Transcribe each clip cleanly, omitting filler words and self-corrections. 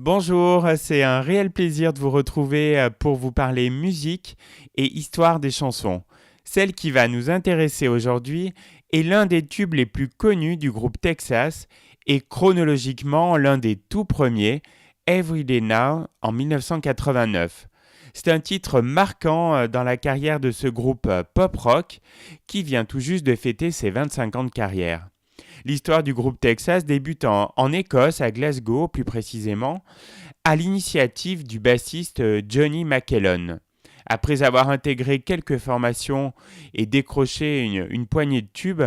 Bonjour, c'est un réel plaisir de vous retrouver pour vous parler musique et histoire des chansons. Celle qui va nous intéresser aujourd'hui est l'un des tubes les plus connus du groupe Texas et chronologiquement l'un des tout premiers, Everyday Now en 1989. C'est un titre marquant dans la carrière de ce groupe pop-rock qui vient tout juste de fêter ses 25 ans de carrière. L'histoire du groupe Texas débute en Écosse, à Glasgow plus précisément, à l'initiative du bassiste Johnny McKellon. Après avoir intégré quelques formations et décroché une poignée de tubes,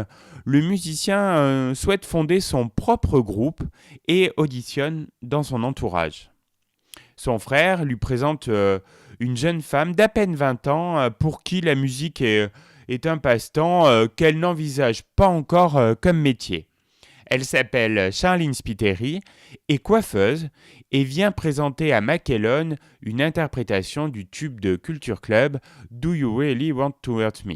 le musicien souhaite fonder son propre groupe et auditionne dans son entourage. Son frère lui présente une jeune femme d'à peine 20 ans pour qui la musique est un passe-temps qu'elle n'envisage pas encore comme métier. Elle s'appelle Charlene Spiteri, est coiffeuse et vient présenter à McKellon une interprétation du tube de Culture Club Do You Really Want to Hurt Me.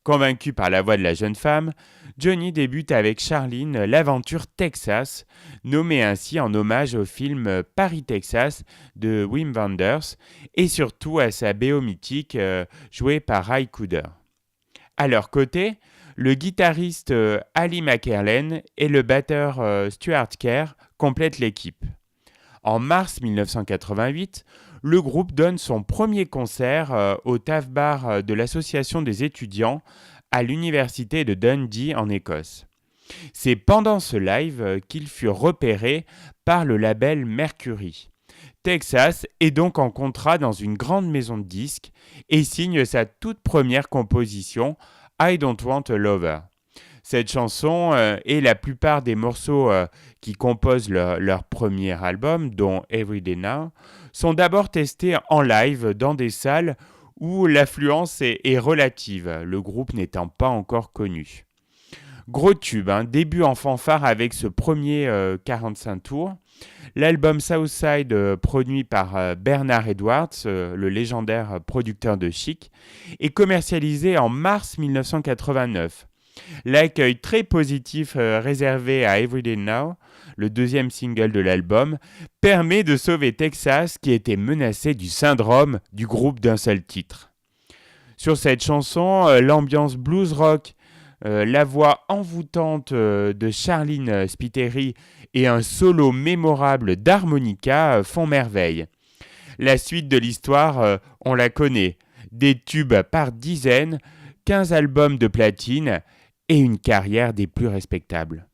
Convaincu par la voix de la jeune femme, Johnny débute avec Charlene l'aventure Texas, nommée ainsi en hommage au film Paris, Texas de Wim Wenders et surtout à sa BO mythique jouée par Ry Cooder. À leur côté, le guitariste Ali McKerlen et le batteur Stuart Kerr complètent l'équipe. En mars 1988, le groupe donne son premier concert au TAF Bar de l'association des étudiants à l'université de Dundee en Écosse. C'est pendant ce live qu'ils furent repérés par le label Mercury. Texas est donc en contrat dans une grande maison de disques et signe sa toute première composition, I Don't Want a Lover. Cette chanson et la plupart des morceaux qui composent leur premier album, dont Everyday Now, sont d'abord testés en live dans des salles où l'affluence est relative, le groupe n'étant pas encore connu. Gros tube, début en fanfare avec ce premier 45 tours. L'album Southside, produit par Bernard Edwards, le légendaire producteur de Chic, est commercialisé en mars 1989. L'accueil très positif réservé à Everyday Now, le deuxième single de l'album, permet de sauver Texas qui était menacé du syndrome du groupe d'un seul titre. Sur cette chanson, l'ambiance blues rock, la voix envoûtante de Charlene Spiteri et un solo mémorable d'harmonica font merveille. La suite de l'histoire, on la connaît. Des tubes par dizaines, 15 albums de platine et une carrière des plus respectables.